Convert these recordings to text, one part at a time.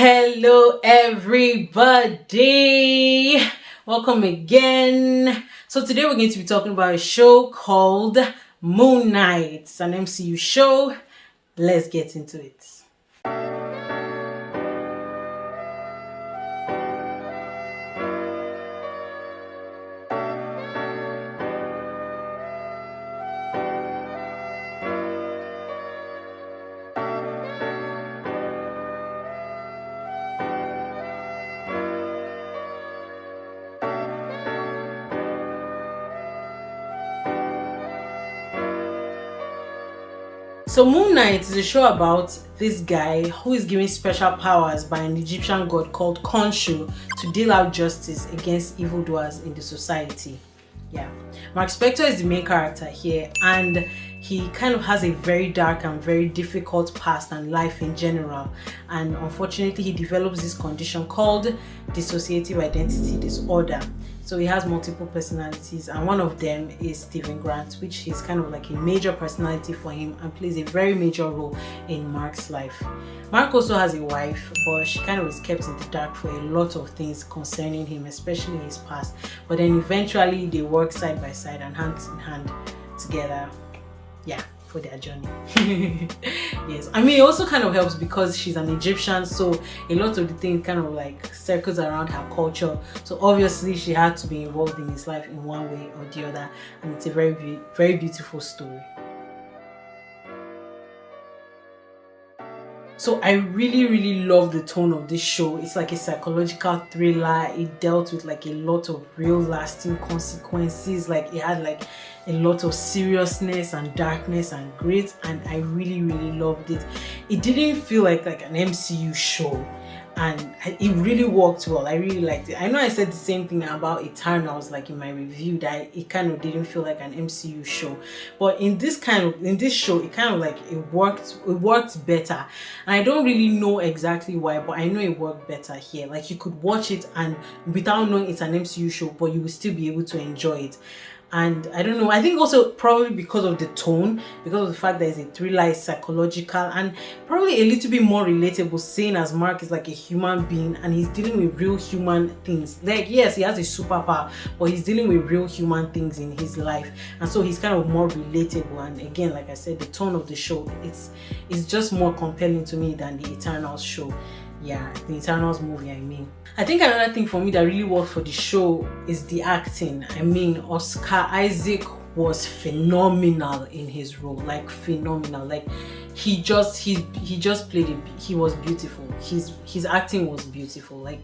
Hello everybody, welcome again. So today we're going to be talking about a show called Moon Knight. It's an MCU show. Let's get into it. So Moon Knight is a show about this guy who is given special powers by an Egyptian god called Khonshu to deal out justice against evildoers in the society. Yeah, Mark Spector is the main character here, and he kind of has a very dark and very difficult past and life in general, and unfortunately he develops this condition called dissociative identity disorder. So he has multiple personalities, and one of them is Stephen Grant, which is kind of like a major personality for him and plays a very major role in Mark's life. Mark also has a wife, but she kind of is kept in the dark for a lot of things concerning him, especially his past. But then eventually they work side by side and hand in hand together, yeah, for their journey. Yes, I mean, it also kind of helps because she's an Egyptian, so a lot of the things kind of like circles around her culture. So obviously she had to be involved in his life in one way or the other, and it's a very beautiful story. So I really love the tone of this show. It's like a psychological thriller. It dealt with like a lot of real lasting consequences. Like it had like a lot of seriousness and darkness and grit, and I really loved it. It didn't feel like an MCU show, and it really worked well. I really liked it. I know I said the same thing about Eternals, like in my review, that it kind of didn't feel like an MCU show, but in this show it kind of like it worked better, and I don't really know exactly why, but I know it worked better here. Like you could watch it and without knowing it's an MCU show, but you will still be able to enjoy it. And I don't know, I think also probably because of the tone, because of the fact that it's a thriller, it's psychological, and probably a little bit more relatable, seeing as Mark is like a human being and he's dealing with real human things. Like yes, he has a superpower, but he's dealing with real human things in his life, and so he's kind of more relatable. And again, like I said, the tone of the show, it's just more compelling to me than the Eternals show. Yeah, the Eternals movie, I mean. I think another thing for me that really worked for the show is the acting. I mean, Oscar Isaac was phenomenal in his role, like phenomenal. Like he just played it. He was beautiful. His acting was beautiful. Like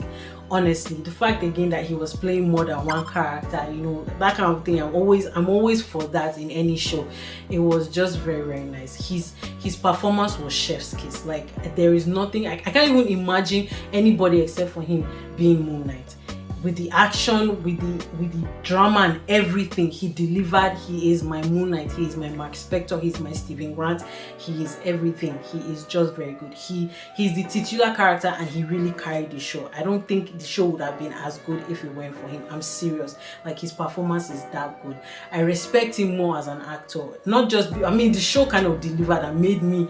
honestly, the fact again that he was playing more than one character, you know, that kind of thing, I'm always for that in any show. It was just very nice. His performance was chef's kiss. Like there is nothing, I can't even imagine anybody except for him being Moon Knight. With the action, with the drama and everything, he delivered. He is my Moon Knight, he is my Mark Spector, he's my Stephen Grant, he is everything. He is just very good. He's the titular character, and he really carried the show. I don't think the show would have been as good if it weren't for him. I'm serious. Like his performance is that good. I respect him more as an actor. Not just, I mean, the show kind of delivered and made me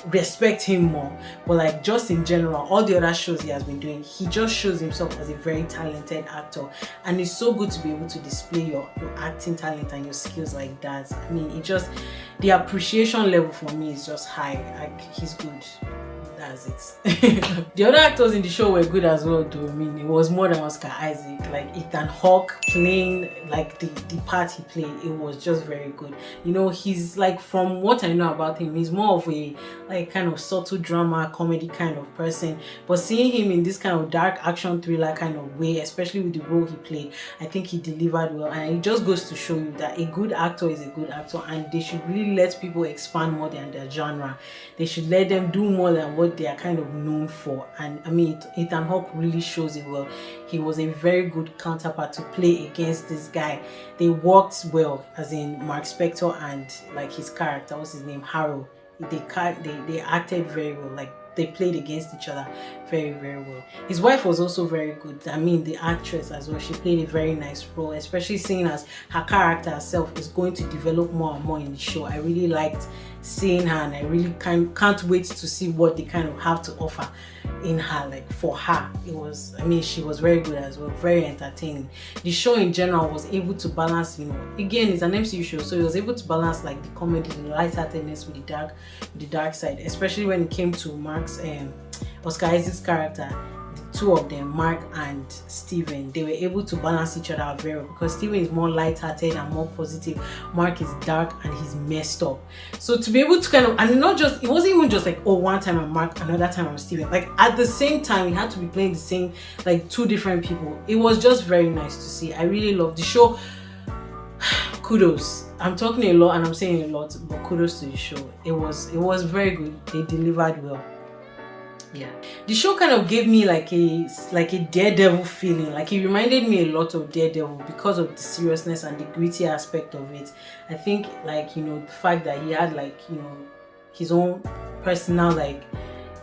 respect him more, but like just in general, all the other shows he has been doing, he just shows himself as a very talented actor, and it's so good to be able to display your acting talent and your skills like that. I mean, it just, the appreciation level for me is just high. Like he's good. That's it. The other actors in the show were good as well though. I mean, it was more than Oscar Isaac. Like Ethan Hawke playing like the part he played, it was just very good. You know, he's like, from what I know about him, he's more of a like kind of subtle drama comedy kind of person, but seeing him in this kind of dark action thriller kind of way, especially with the role he played, I think he delivered well. And it just goes to show you that a good actor is a good actor, and they should really let people expand more than their genre. They should let them do more than what they are kind of known for. And I mean, Ethan Hawke really shows it well. He was a very good counterpart to play against this guy. They worked well, as in Mark Spector and like his character, what's his name, Harrow. They acted very well. Like they played against each other very well. His wife was also very good. I mean, the actress as well, she played a very nice role, especially seeing as her character herself is going to develop more and more in the show. I really liked seeing her, and I really can't wait to see what they kind of have to offer in her. Like for her, it was, I mean, she was very good as well, very entertaining. The show in general was able to balance, you know, again, it's an MCU show, so it was able to balance like the comedy, the lightheartedness with the dark side, especially when it came to Mark's Oscar Isaac's character. Two of them, Mark and Steven, they were able to balance each other very well, because Steven is more light-hearted and more positive. Mark is dark and he's messed up. So to be able to kind of, and not just, it wasn't even just like, oh, one time I'm Mark, another time I'm Steven. Like at the same time, we had to be playing the same, like two different people. It was just very nice to see. I really loved the show. Kudos. I'm talking a lot and I'm saying a lot, but kudos to the show. It was very good. They delivered well. Yeah, the show kind of gave me like a Daredevil feeling. Like it reminded me a lot of Daredevil because of the seriousness and the gritty aspect of it. I think, like, you know, the fact that he had, like, you know, his own personal like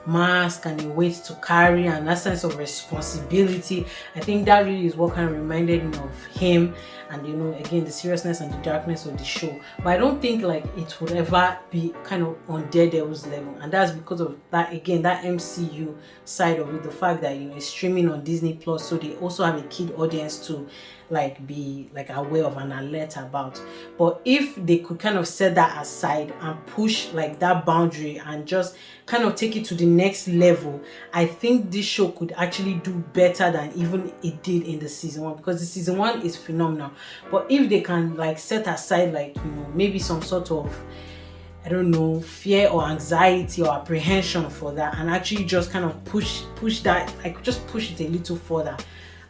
mask and a weight to carry, and that sense of responsibility, I think that really is what kind of reminded me of him. And, you know, again, the seriousness and the darkness of the show. But I don't think like it would ever be kind of on Daredevil's level, and that's because of that, again, that MCU side of it, the fact that, you know, it's streaming on Disney Plus, so they also have a kid audience to like be like aware of and alert about. But if they could kind of set that aside and push like that boundary and just kind of take it to the next level, I think this show could actually do better than even it did in the season 1, because the season 1 is phenomenal. But if they can like set aside, like, you know, maybe some sort of, I don't know, fear or anxiety or apprehension for that, and actually just kind of push that, like just push it a little further,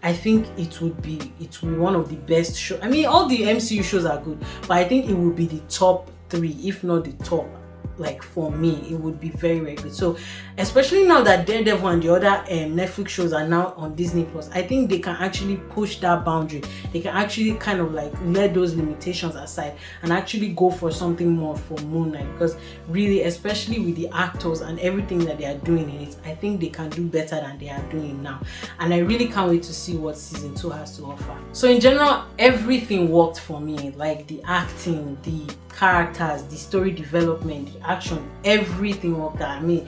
I think it would be one of the best shows. I mean, all the MCU shows are good, but I think it would be the top 3, if not the top. Like for me, it would be very, very good. So especially now that Daredevil and the other Netflix shows are now on Disney Plus, I think they can actually push that boundary. They can actually kind of like let those limitations aside and actually go for something more for Moon Knight, because really, especially with the actors and everything that they are doing in it, I think they can do better than they are doing now. And I really can't wait to see what season 2 has to offer. So in general, everything worked for me, like the acting, the characters, the story development, the action, everything worked out. I mean,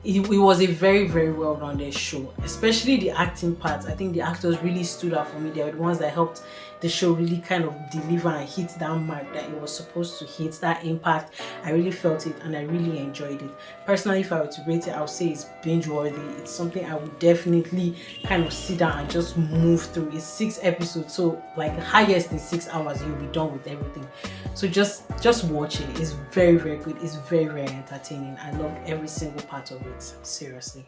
it was a very, very well-rounded show, especially the acting part. I think the actors really stood out for me. They were the ones that helped the show really kind of deliver and hit that mark that it was supposed to hit, that impact. I really felt it and I really enjoyed it. Personally, if I were to rate it, I would say it's binge-worthy. It's something I would definitely kind of sit down and just move through. It's 6 episodes, so like highest in 6 hours, you'll be done with everything. So just watch it. It's very, very good. It's very, very entertaining. I loved every single part of it. Seriously.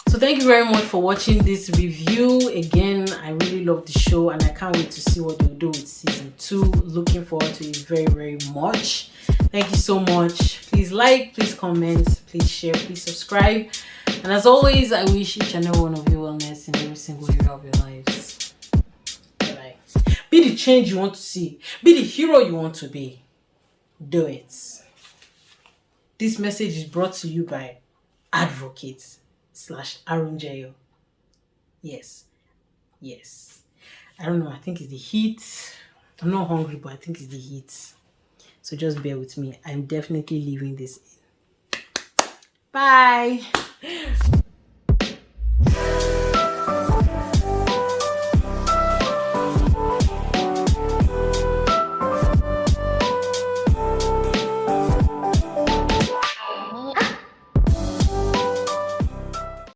So thank you very much for watching this review. Again, I really love the show and I can't wait to see what they'll do with season 2. Looking forward to it very, very much. Thank you so much. Please like, please comment, please share, please subscribe. And as always, I wish each and every one of you wellness in every single area of your lives. Bye-bye. Be the change you want to see. Be the hero you want to be. Do it. This message is brought to you by Advocate/Arunjayo. Yes. I don't know. I think it's the heat. I'm not hungry, but I think it's the heat. So just bear with me. I'm definitely leaving this in. Bye.